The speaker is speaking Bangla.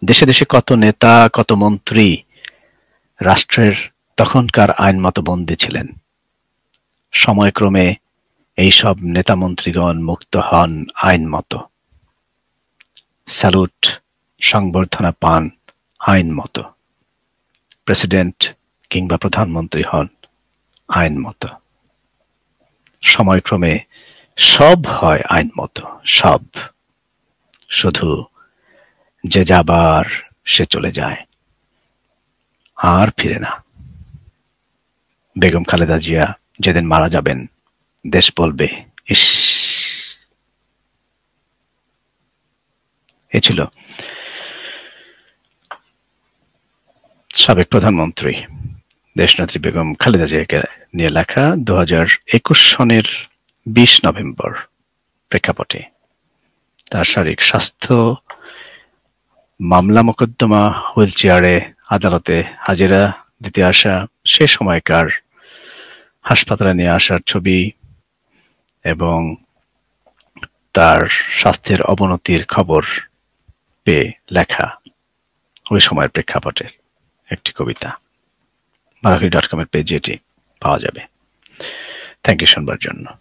দেশে দেশে কত নেতা, কত মন্ত্রী রাষ্ট্রের তখনকার আইনমত বন্দী ছিলেন। সময়ক্রমে এইসব নেতা মন্ত্রীগণ মুক্ত হন আইনমত, স্যালুট সংবর্ধনা পান আইনমত, প্রেসিডেন্ট কিংবা প্রধানমন্ত্রী হন আইনমত। সময়ক্রমে সব হয় আইনমত, সব। শুধু যে যাবার সে চলে যায়, আর ফিরে না। বেগম খালেদা জিয়া যেদিন মারা যাবেন, দেশ বলবে, ইস। এ ছিল সাবেক প্রধানমন্ত্রী দেশনেত্রী বেগম খালেদা জিয়াকে নিয়ে লেখা 2021 সনের 20 নভেম্বর প্রেক্ষাপটে। তার শারীরিক স্বাস্থ্য, মামলা মোকদ্দমা, হুইল চেয়ারে আদালতে হাজিরা দিতে আসা, সে সময়কার হাসপাতালে নিয়ে আসার ছবি এবং তার স্বাস্থ্যের অবনতির খবর পেয়ে লেখা ওই সময়ের প্রেক্ষাপটের একটি কবিতা। বারাহি.com এর পেজে এটি পাওয়া যাবে। থ্যাংক ইউ শুনবার জন্য।